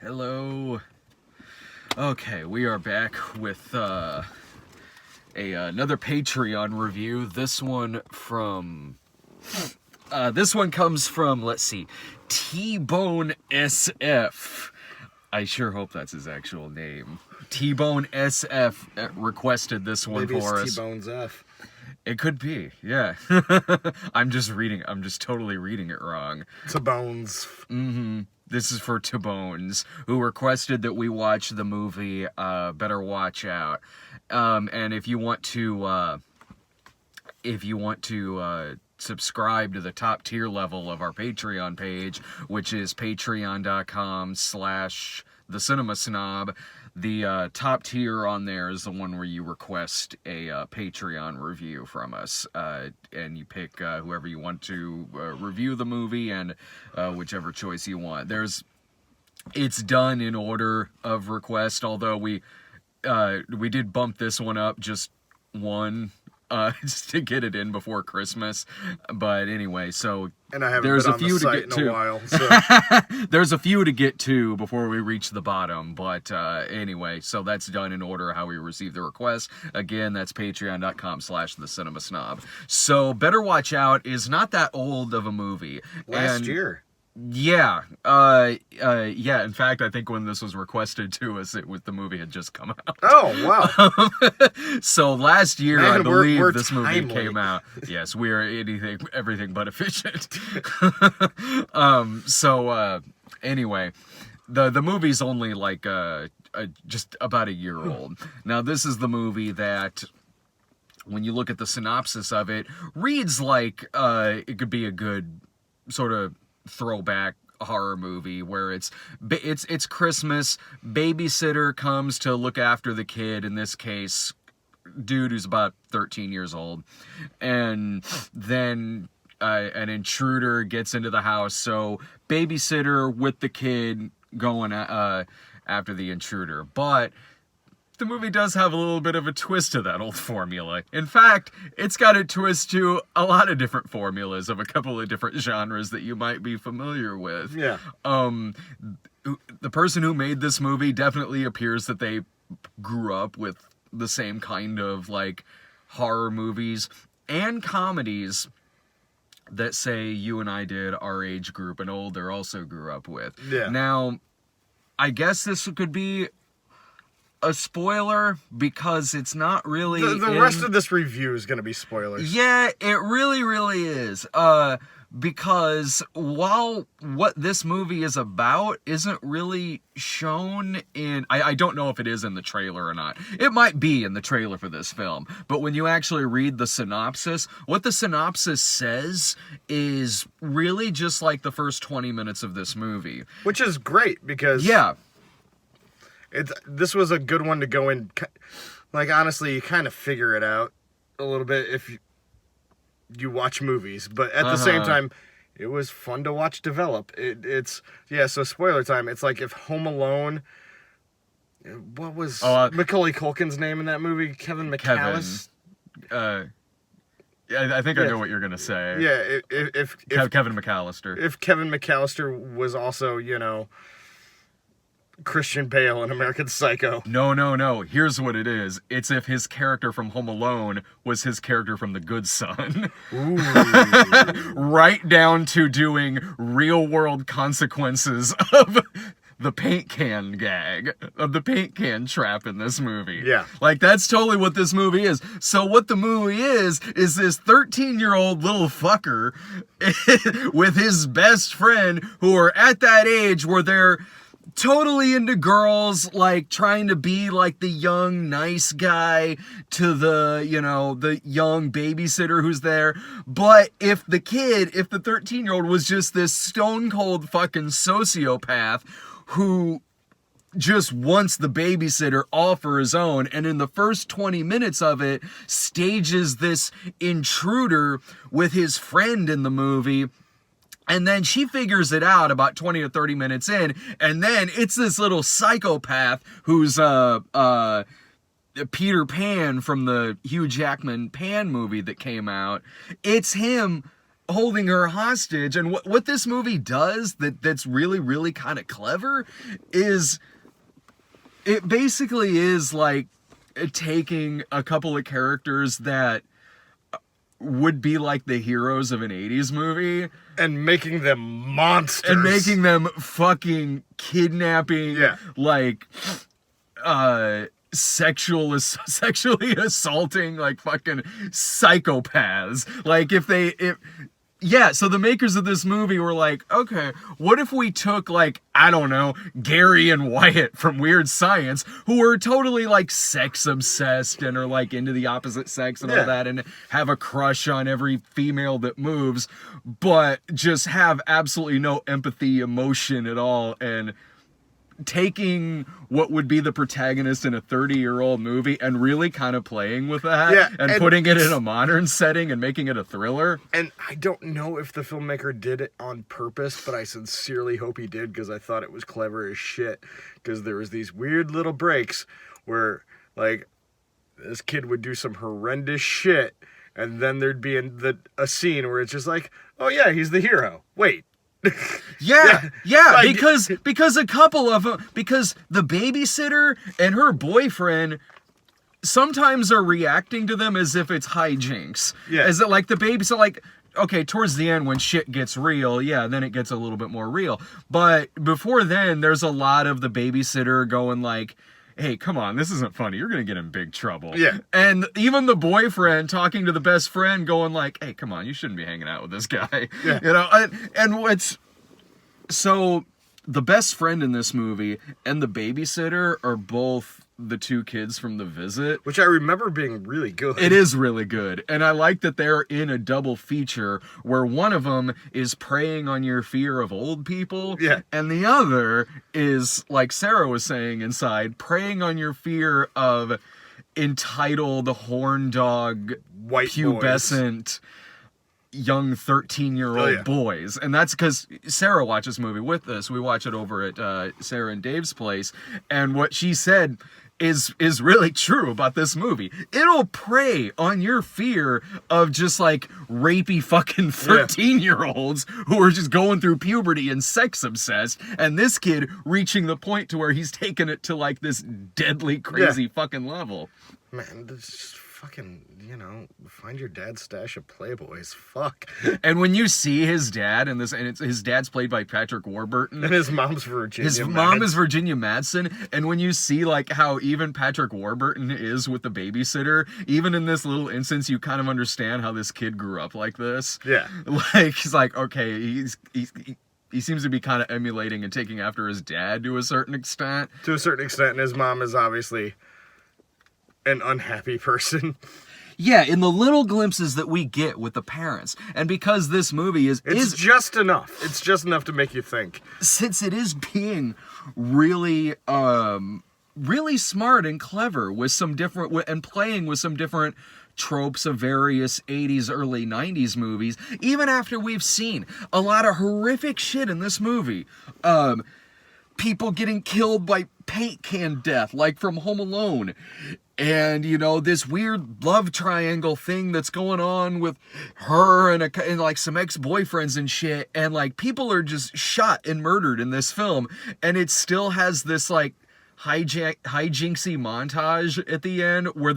Hello. Okay, we are back with another Patreon review. This one comes from, let's see, T-Bone SF. I sure hope that's his actual name. T-Bone SF requested this one Maybe for us. Maybe T-Bone's F. It could be, yeah. I'm just totally reading it wrong. T-Bones. Mm-hmm. This is for T-Bones, who requested that we watch the movie Better Watch Out. And if you want to subscribe to the top tier level of our Patreon page, which is patreon.com/thecinemasnob, the top tier on there is the one where you request a Patreon review from us, and you pick whoever you want to review the movie and whichever choice you want. It's done in order of request, although we did bump this one up just one. Just to get it in before Christmas, but anyway, so and I haven't been on the site in a while, so there's a few to get to before we reach the bottom. But anyway, so that's done in order how we receive the request. Again, that's patreon.com/thecinemasnob. So Better Watch Out is not that old of a movie. Last year. Yeah, yeah. In fact, I think when this was requested to us, the movie had just come out. Oh, wow. So last year, Man, I believe we're this timely. movie came out. Yes, we are everything but efficient. Anyway, the movie's only like just about a year old. Now, this is the movie that, when you look at the synopsis of it, reads like it could be a good sort of throwback horror movie where it's Christmas, babysitter comes to look after the kid, in this case dude who's about 13 years old, and then an intruder gets into the house, so babysitter with the kid going after the intruder. But the movie does have a little bit of a twist to that old formula. In fact, it's got a twist to a lot of different formulas of a couple of different genres that you might be familiar with. Yeah. The person who made this movie definitely appears that they grew up with the same kind of like horror movies and comedies that, say, you and I did, our age group and older, also grew up with. Yeah. Now, I guess this could be a spoiler because it's not really the rest of this review is going to be spoilers. Yeah, it really, really is. Because while what this movie is about isn't really shown in... I don't know if it is in the trailer or not. It might be in the trailer for this film. But when you actually read the synopsis, what the synopsis says is really just like the first 20 minutes of this movie. Which is great because... Yeah. This was a good one to go in. Like, honestly, you kind of figure it out a little bit if you watch movies. But at the same time, it was fun to watch develop. So spoiler time. It's like if Home Alone... What was Macaulay Culkin's name in that movie? Kevin McAllister? I think I know what you're going to say. Yeah, if Kevin McAllister. If Kevin McAllister was also, Christian Bale in American Psycho. No. Here's what it is. It's if his character from Home Alone was his character from The Good Son. Ooh. Right down to doing real-world consequences of the paint can gag, of the paint can trap in this movie. Yeah. Like, that's totally what this movie is. So what the movie is this 13-year-old little fucker with his best friend who are at that age where they're totally into girls, like trying to be like the young nice guy to the young babysitter who's there. But if the 13-year-old was just this stone cold fucking sociopath who just wants the babysitter all for his own, and in the first 20 minutes of it stages this intruder with his friend in the movie. And then she figures it out about 20 or 30 minutes in, and then it's this little psychopath who's Peter Pan from the Hugh Jackman Pan movie that came out. It's him holding her hostage. And what this movie does that's really, really kind of clever is it basically is like taking a couple of characters that would be like the heroes of an 80s movie and making them monsters. and making them fucking kidnapping, like, sexually assaulting, like, fucking psychopaths. Like, so the makers of this movie were like, okay, what if we took, like, I don't know, Gary and Wyatt from Weird Science, who are totally, like, sex obsessed and are, like, into the opposite sex and all that, and have a crush on every female that moves, but just have absolutely no empathy, emotion at all, and taking what would be the protagonist in a 30-year-old movie and really kind of playing with that and putting it in a modern setting and making it a thriller. And I don't know if the filmmaker did it on purpose, but I sincerely hope he did, because I thought it was clever as shit. Because there was these weird little breaks where, like, this kid would do some horrendous shit, and then there'd be a scene where it's just like, oh yeah, he's the hero. Wait. Yeah, like, because a couple of them, because the babysitter and her boyfriend sometimes are reacting to them as if it's hijinks. Yeah. As it like the baby, so like, okay, towards the end when shit gets real, then it gets a little bit more real. But before then, there's a lot of the babysitter going like, hey, come on, this isn't funny. You're going to get in big trouble. Yeah. And even the boyfriend talking to the best friend going like, hey, come on, you shouldn't be hanging out with this guy. Yeah. You know, and what's... So, the best friend in this movie and the babysitter are both the two kids from The Visit. Which I remember being really good. It is really good. And I like that they're in a double feature where one of them is preying on your fear of old people. Yeah. And the other is, like Sarah was saying inside, preying on your fear of entitled, horn dog, white pubescent... young 13-year-old boys. And that's because Sarah watched this movie with us. We watch it over at Sarah and Dave's place. And what she said is really true about this movie. It'll prey on your fear of just like rapey fucking 13-year-olds who are just going through puberty and sex obsessed. And this kid reaching the point to where he's taken it to like this deadly crazy fucking level. Man, this fucking, find your dad's stash of Playboys. Fuck. And when you see his dad in this, and his dad's played by Patrick Warburton. And his mom's Virginia His mom is Virginia Madsen. And when you see, like, how even Patrick Warburton is with the babysitter, even in this little instance, you kind of understand how this kid grew up like this. Yeah. Like, he's like, okay, he seems to be kind of emulating and taking after his dad to a certain extent. To a certain extent, and his mom is obviously an unhappy person. Yeah, in the little glimpses that we get with the parents. And because this movie is just enough. It's just enough to make you think. Since it is being really really smart and clever with some different and playing with some different tropes of various 80s, early 90s movies, even after we've seen a lot of horrific shit in this movie. People getting killed by paint can death, like from Home Alone. And, this weird love triangle thing that's going on with her and like some ex-boyfriends and shit. And like people are just shot and murdered in this film. And it still has this like hijinksy montage at the end where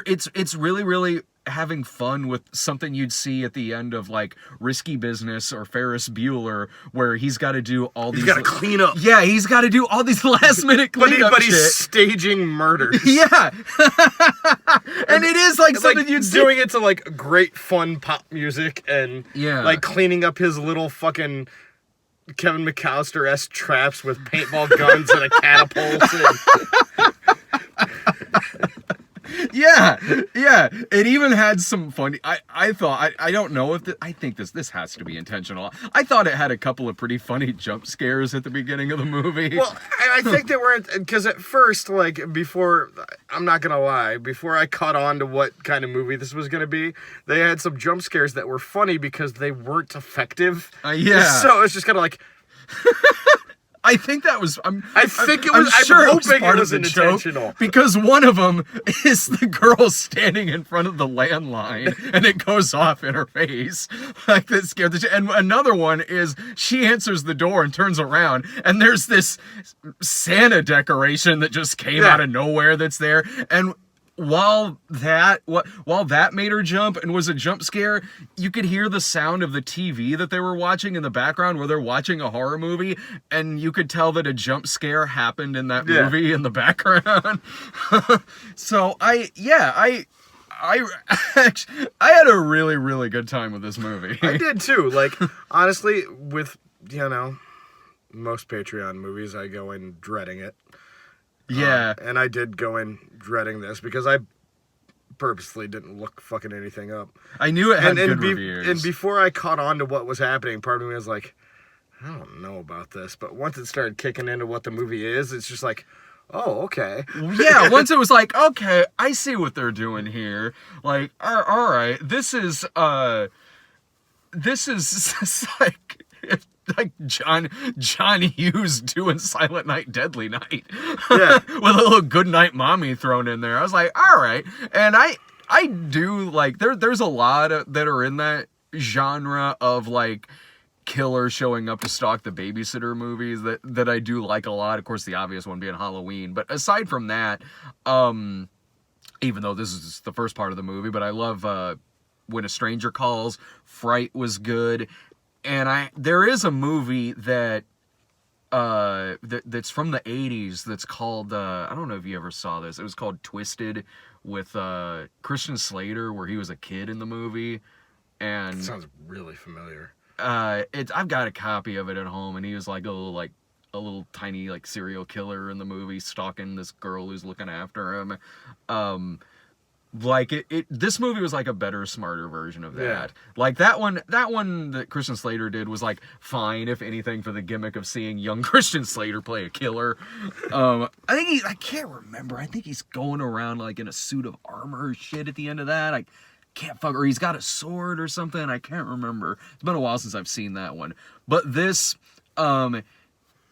it's really, really having fun with something you'd see at the end of like Risky Business or Ferris Bueller, where he's got to do all these... He's got to clean up. Yeah, he's got to do all these last minute cleanup but shit. He's staging murders. Yeah. And it is like something you'd see. Doing it to like great fun pop music and like cleaning up his little fucking Kevin McAllister-esque traps with paintball guns and a catapult. Yeah. It even had some funny. I thought I don't know if I think this has to be intentional. I thought it had a couple of pretty funny jump scares at the beginning of the movie. Well, I think they weren't, because at first, like before, I'm not gonna lie, before I caught on to what kind of movie this was gonna be, they had some jump scares that were funny because they weren't effective. Yeah. So it's just kind of like. I think that was. I think it was. I'm sure hoping part it was of the joke, intentional. because one of them is the girl standing in front of the landline, and it goes off in her face, like that scared the shit. And another one is she answers the door and turns around, and there's this Santa decoration that just came out of nowhere that's there, and. While that made her jump and was a jump scare, you could hear the sound of the TV that they were watching in the background where they're watching a horror movie, and you could tell that a jump scare happened in that movie in the background. So I had a really, really good time with this movie. I did too. Like, honestly, with, most Patreon movies, I go in dreading it. Yeah. And I did go in dreading this because I purposely didn't look fucking anything up. I knew it had good reviews. And before I caught on to what was happening, part of me was like, I don't know about this. But once it started kicking into what the movie is, it's just like, oh, okay. Yeah, once it was like, okay, I see what they're doing here. Like, all right, this is like John Hughes doing Silent Night, Deadly Night. Yeah. With a little Good Night Mommy thrown in there. I was like, all right. And I do like, there's a lot that are in that genre of like killer showing up to stalk the babysitter movies that I do like a lot. Of course, the obvious one being Halloween. But aside from that, even though this is the first part of the movie, but I love When a Stranger Calls. Fright was good. And there is a movie that's from the 80s that's called, I don't know if you ever saw this. It was called Twisted with Christian Slater, where he was a kid in the movie. And that sounds really familiar. I've got a copy of it at home, and he was like a little tiny like serial killer in the movie, stalking this girl who's looking after him. Like this movie was like a better, smarter version of that. Yeah. Like that one that Christian Slater did was like fine, if anything, for the gimmick of seeing young Christian Slater play a killer. I can't remember. I think he's going around like in a suit of armor or shit at the end of that. I can't fuck, or he's got a sword or something. I can't remember. It's been a while since I've seen that one. But this,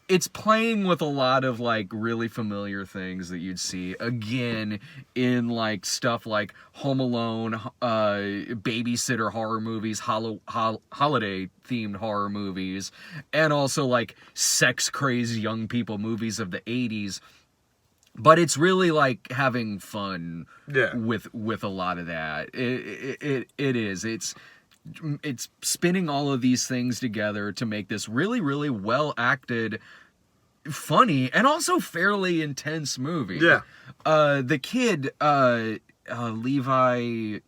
it's playing with a lot of like really familiar things that you'd see again in like stuff like Home Alone, babysitter horror movies, holiday themed horror movies, and also like sex crazy young people movies of the 80s. But it's really like having fun with a lot of that. It is. It's spinning all of these things together to make this really, really well acted, funny, and also fairly intense movie. Yeah. The kid, Levi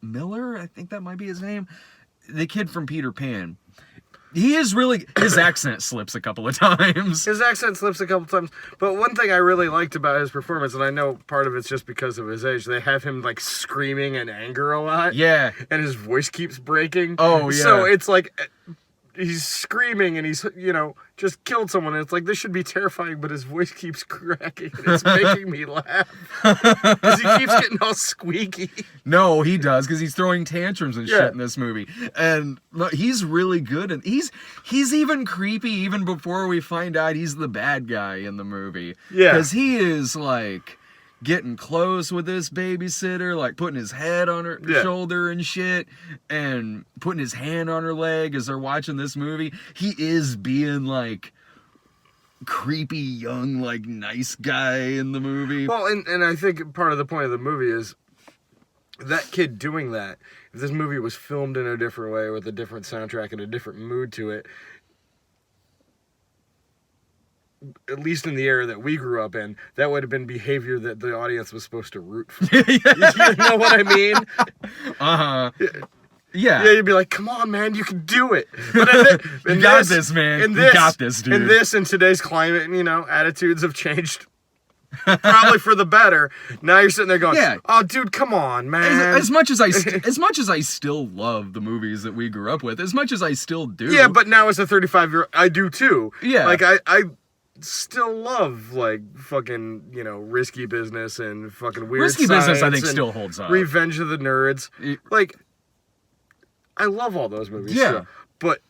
Miller, I think that might be his name. The kid from Peter Pan. He is really, his accent slips a couple of times. His accent slips a couple times. But one thing I really liked about his performance, and I know part of it's just because of his age, they have him like screaming in anger a lot. Yeah. And his voice keeps breaking. Oh, yeah. So it's like he's screaming and he's, just killed someone. And it's like, this should be terrifying, but his voice keeps cracking. And it's making me laugh. Because he keeps getting all squeaky. No, he does, because he's throwing tantrums and shit in this movie. And look, he's really good. And he's even creepy even before we find out he's the bad guy in the movie. Yeah. Because he is like getting close with this babysitter, like putting his head on her shoulder and shit, and putting his hand on her leg as they're watching this movie. He is being like creepy young, like nice guy in the movie. Well, and I think part of the point of the movie is that kid doing that. If this movie was filmed in a different way with a different soundtrack and a different mood to it, at least in the era that we grew up in, that would have been behavior that the audience was supposed to root for. You know what I mean? Uh-huh. Yeah, you'd be like, come on, man, you can do it. But you got this, man. You got this, dude. In this, in today's climate, attitudes have changed probably for the better. Now you're sitting there going, oh, dude, come on, man. As much as I still love the movies that we grew up with, as much as I still do. Yeah, but now as a 35-year-old, I do too. Yeah. Like, I still love, like, fucking, Risky Business and fucking Weird Risky Science. Business, I think, still holds up. Revenge of the Nerds. Like, I love all those movies. Yeah. Still. But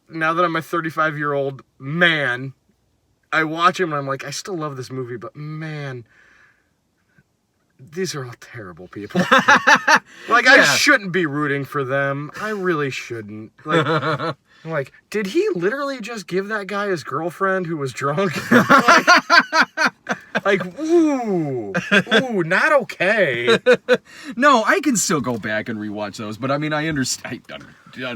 now that I'm a 35-year-old man, I watch them and I'm like, I still love this movie, but man, these are all terrible people. Like, I shouldn't be rooting for them. I really shouldn't. Like, did he literally just give that guy his girlfriend who was drunk? Ooh, not okay. No, I can still go back and rewatch those, but I mean, I understand. Yeah,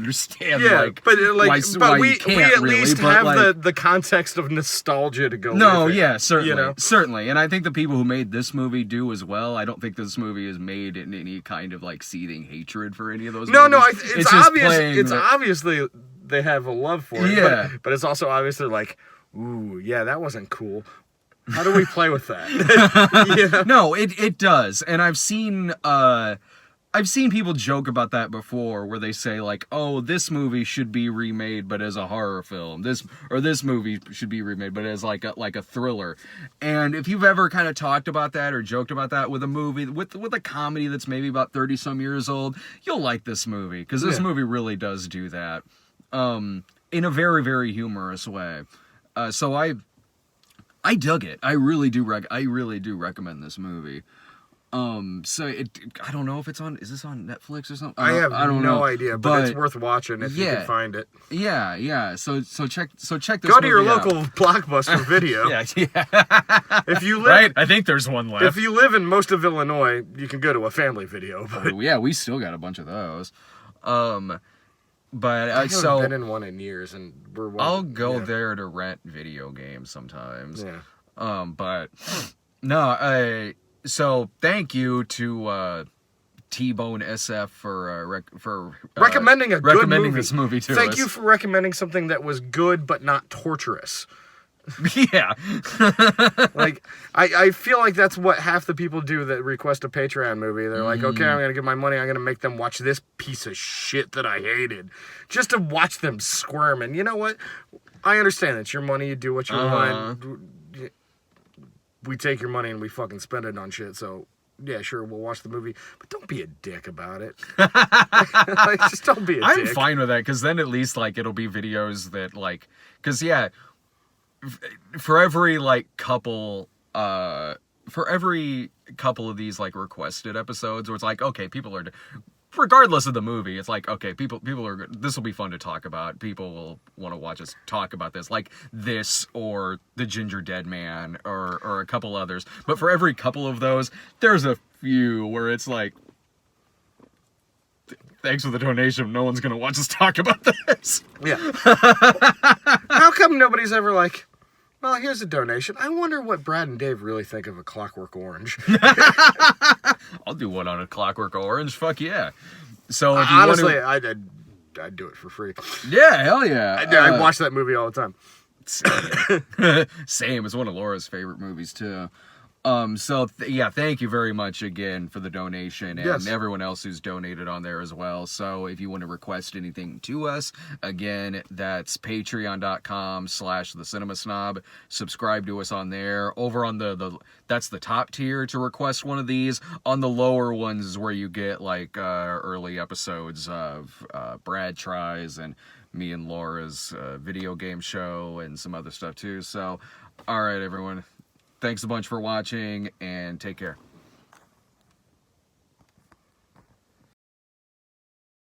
like, but why we you can't at really, least but, have like, the context of nostalgia to go. No, with it, yeah, certainly, you know? certainly, and I think the people who made this movie do as well. I don't think this movie is made in any kind of like seething hatred for any of those. No, movies. it's obvious. It's obviously they have a love for it. Yeah, but it's also obvious they're like, ooh, yeah, that wasn't cool. How do we play with that? Yeah. No, it does, and I've seen people joke about that before, where they say like, "Oh, this movie should be remade, but as a horror film. This movie should be remade, but as like a thriller." And if you've ever kind of talked about that or joked about that with a movie, with a comedy that's maybe about 30 some years old, you'll like this movie because this movie really does do that, in a very, very humorous way. So I dug it. I really do recommend this movie. So I don't know if it's on. Is this on Netflix or something? I don't know. No idea, but it's worth watching if you can find it. Yeah. So check this. Go to your movie out. local Blockbuster Video. Yeah. If you live, Right, I think there's one left. If you live in most of Illinois, you can go to a Family Video. But Yeah, we still got a bunch of those. But I haven't been in one in years, and I'll go there to rent video games sometimes. Yeah. But no, so thank you to T-Bone SF for recommending good movie. This movie to us. Thank you for recommending something that was good but not torturous. Yeah. Like, I feel like that's what half the people do that request a Patreon movie. They're like, okay, I'm going to give my money. I'm going to make them watch this piece of shit that I hated. Just to watch them squirm. And you know what? I understand it's your money. You do what you want. We take your money and we fucking spend it on shit. So, yeah, sure, we'll watch the movie. But don't be a dick about it. Like, just don't be a dick. I'm fine with that, because then at least, like, it'll be videos that, like... Because, yeah... For every couple of these like requested episodes where it's like, okay, people are, regardless of the movie, it's like, okay, people are, this will be fun to talk about. People will want to watch us talk about this, like this or the Ginger Dead Man or a couple others. But for every couple of those, there's a few where it's like, thanks for the donation. No one's gonna watch us talk about this. Yeah. How come nobody's ever like, well, here's a donation. I wonder what Brad and Dave really think of A Clockwork Orange. I'll do one on A Clockwork Orange. Fuck yeah. So if you honestly, I'd do it for free. Yeah, hell yeah. I watch that movie all the time. Same. It's one of Laura's favorite movies too. So thank you very much again for the donation, and everyone else who's donated on there as well. So if you want to request anything to us, again, that's patreon.com/thecinemasnob. Subscribe to us on there. Over on that's the top tier to request one of these. On the lower ones is where you get like early episodes of Brad Tries and me and Laura's video game show and some other stuff too. So, all right, everyone. Thanks a bunch for watching, and take care.